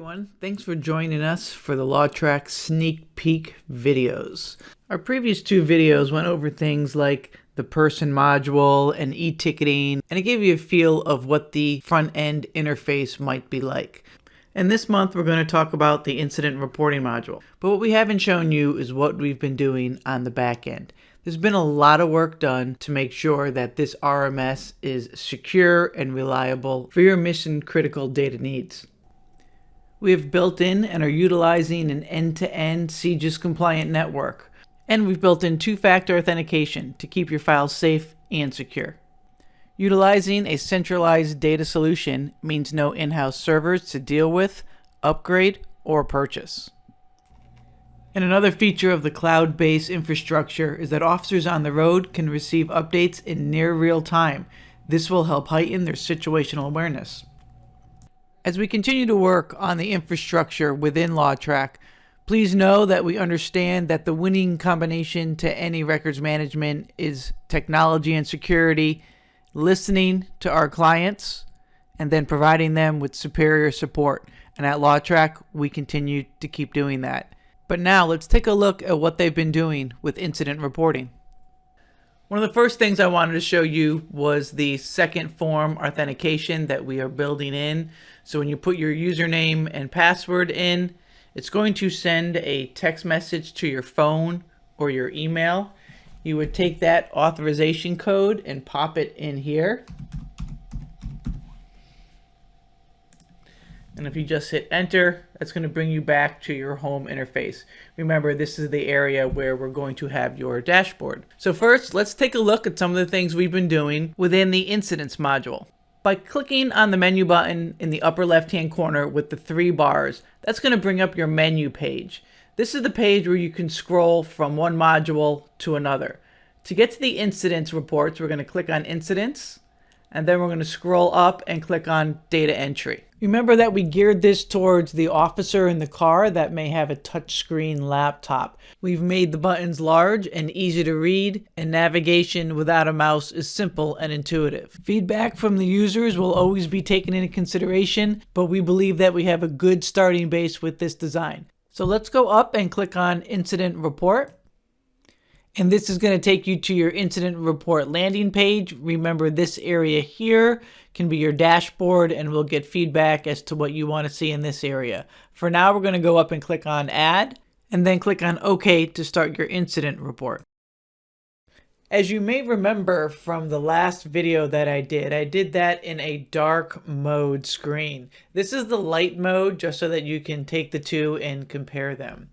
everyone. Thanks for joining us for the LawTrak sneak peek videos. Our previous two videos went over things like the person module and e-ticketing, and it gave you a feel of what the front-end interface might be like. And this month we're going to talk about the incident reporting module. But what we haven't shown you is what we've been doing on the back end. There's been a lot of work done to make sure that this RMS is secure and reliable for your mission-critical data needs. We have built in and are utilizing an end-to-end CGIS compliant network. And we've built in two-factor authentication to keep your files safe and secure. Utilizing a centralized data solution means no in-house servers to deal with, upgrade, or purchase. And another feature of the cloud-based infrastructure is that officers on the road can receive updates in near real time. This will help heighten their situational awareness. As we continue to work on the infrastructure within LawTrak, please know that we understand that the winning combination to any records management is technology and security, listening to our clients, and then providing them with superior support. And at LawTrak, we continue to keep doing that. But now let's take a look at what they've been doing with incident reporting. One of the first things I wanted to show you was the second form authentication that we are building in. So when you put your username and password in, it's going to send a text message to your phone or your email. You would take that authorization code and pop it in here. And if you just hit enter, that's going to bring you back to your home interface. Remember, this is the area where we're going to have your dashboard. So first, let's take a look at some of the things we've been doing within the incidents module. By clicking on the menu button in the upper left-hand corner with the three bars, that's going to bring up your menu page. This is the page where you can scroll from one module to another. To get to the incidents reports, we're going to click on incidents, and then we're going to scroll up and click on data entry. Remember that we geared this towards the officer in the car that may have a touchscreen laptop. We've made the buttons large and easy to read, and navigation without a mouse is simple and intuitive. Feedback from the users will always be taken into consideration, but we believe that we have a good starting base with this design. So let's go up and click on Incident Report. And this is going to take you to your incident report landing page. Remember, this area here can be your dashboard, and we'll get feedback as to what you want to see in this area. For now, we're going to go up and click on Add, and then click on OK to start your incident report. As you may remember from the last video that I did that in a dark mode screen. This is the light mode, just so that you can take the two and compare them.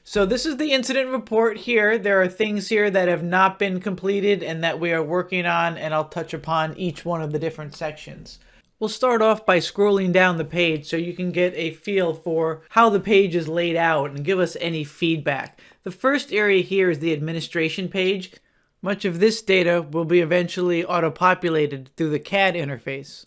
So this is the incident report here. There are things here that have not been completed and that we are working on, and I'll touch upon each one of the different sections. We'll start off by scrolling down the page so you can get a feel for how the page is laid out and give us any feedback. The first area here is the administration page. Much of this data will be eventually auto-populated through the CAD interface.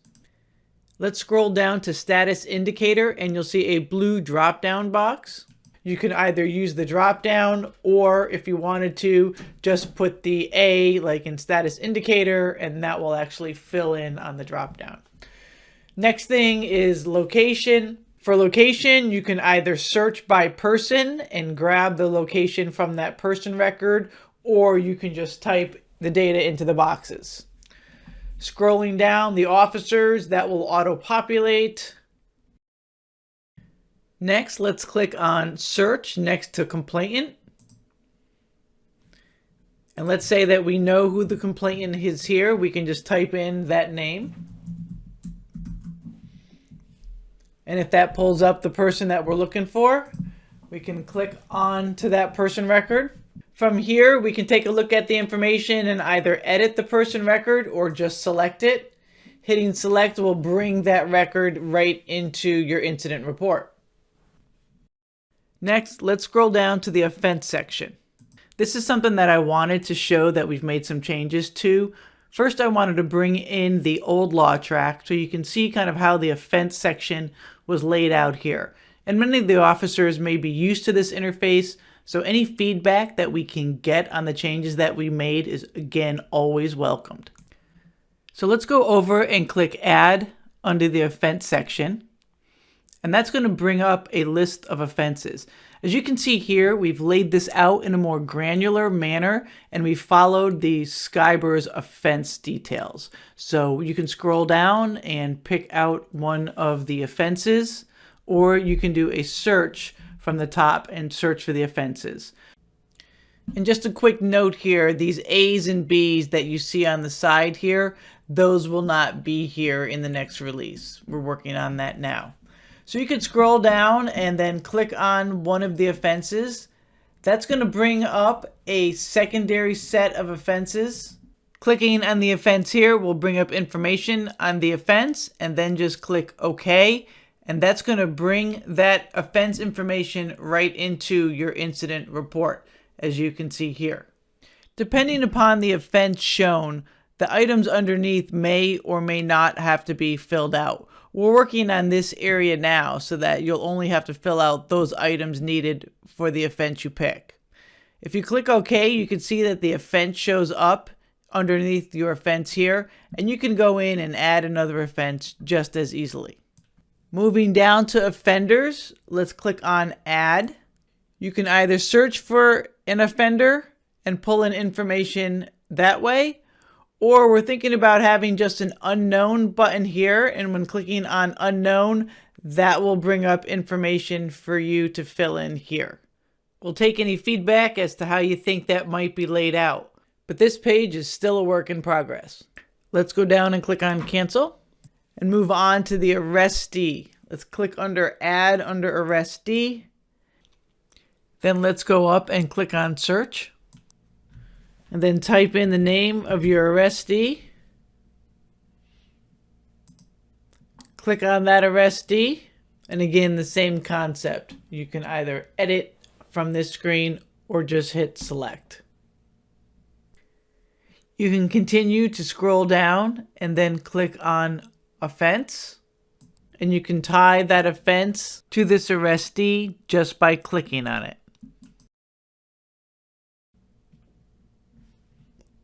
Let's scroll down to status indicator, and you'll see a blue drop-down box. You can either use the drop down, or if you wanted to, just put the A like in status indicator, and that will actually fill in on the drop down. Next thing is location. For location, you can either search by person and grab the location from that person record, or you can just type the data into the boxes. Scrolling down, the officers, that will auto-populate. Next, let's click on search next to complainant. And let's say that we know who the complainant is here. We can just type in that name. And if that pulls up the person that we're looking for, we can click on to that person record. From here, we can take a look at the information and either edit the person record or just select it. Hitting select will bring that record right into your incident report. Next, let's scroll down to the offense section. This is something that I wanted to show that we've made some changes to. First, I wanted to bring in the old LawTrak so you can see kind of how the offense section was laid out here. And many of the officers may be used to this interface, so any feedback that we can get on the changes that we made is, again, always welcomed. So let's go over and click Add under the offense section. And that's going to bring up a list of offenses. As you can see here, we've laid this out in a more granular manner, and we followed the Skybur's offense details. So you can scroll down and pick out one of the offenses, or you can do a search from the top and search for the offenses. And just a quick note here, these A's and B's that you see on the side here, those will not be here in the next release. We're working on that now. So you could scroll down and then click on one of the offenses. That's going to bring up a secondary set of offenses. Clicking on the offense here will bring up information on the offense, and then just click OK. And that's going to bring that offense information right into your incident report, as you can see here. Depending upon the offense shown, the items underneath may or may not have to be filled out. We're working on this area now so that you'll only have to fill out those items needed for the offense you pick. If you click OK, you can see that the offense shows up underneath your offense here, and you can go in and add another offense just as easily. Moving down to offenders, let's click on Add. You can either search for an offender and pull in information that way, or we're thinking about having just an unknown button here, and when clicking on unknown, that will bring up information for you to fill in here. We'll take any feedback as to how you think that might be laid out, but this page is still a work in progress. Let's go down and click on cancel and move on to the arrestee. Let's click under add under arrestee. Then let's go up and click on search. And then type in the name of your arrestee. Click on that arrestee. And again, the same concept. You can either edit from this screen or just hit select. You can continue to scroll down and then click on offense. And you can tie that offense to this arrestee just by clicking on it.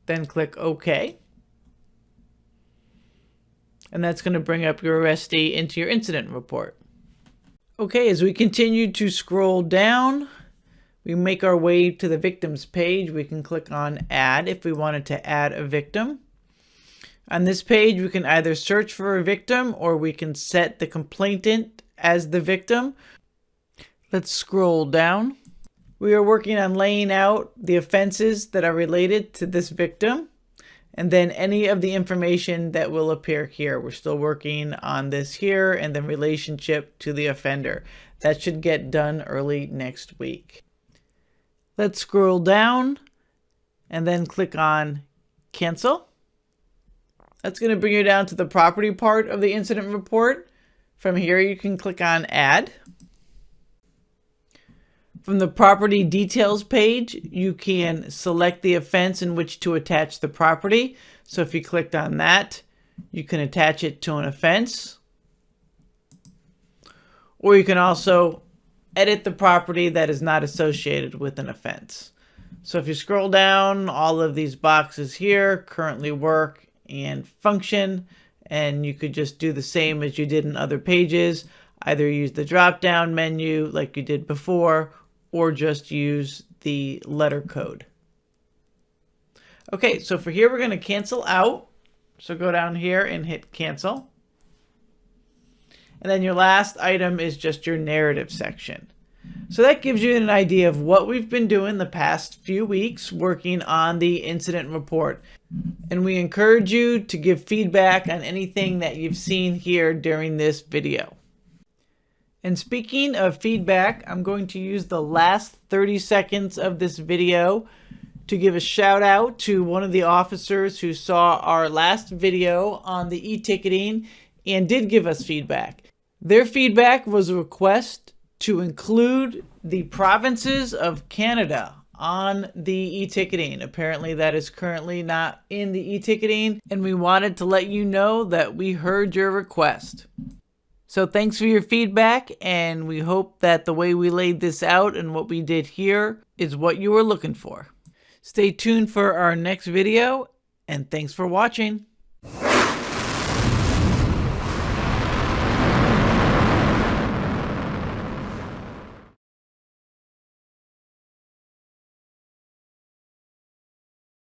Then click OK. And that's going to bring up your arrestee into your incident report. Okay, as we continue to scroll down, we make our way to the victims page. We can click on Add if we wanted to add a victim. On this page, we can either search for a victim or we can set the complainant as the victim. Let's scroll down. We are working on laying out the offenses that are related to this victim, and then any of the information that will appear here. We're still working on this here, and then relationship to the offender. That should get done early next week. Let's scroll down and then click on cancel. That's going to bring you down to the property part of the incident report. From here, you can click on add. From the property details page, you can select the offense in which to attach the property. So if you clicked on that, you can attach it to an offense. Or you can also edit the property that is not associated with an offense. So if you scroll down, all of these boxes here currently work and function, and you could just do the same as you did in other pages. Either use the drop-down menu like you did before, or just use the letter code. Okay, so for here, we're going to cancel out. So go down here and hit cancel. And then your last item is just your narrative section. So that gives you an idea of what we've been doing the past few weeks working on the incident report. And we encourage you to give feedback on anything that you've seen here during this video. And speaking of feedback, I'm going to use the last 30 seconds of this video to give a shout out to one of the officers who saw our last video on the e-ticketing and did give us feedback. Their feedback was a request to include the provinces of Canada on the e-ticketing. Apparently that is currently not in the e-ticketing, and we wanted to let you know that we heard your request. So thanks for your feedback, and we hope that the way we laid this out and what we did here is what you were looking for. Stay tuned for our next video, and thanks for watching.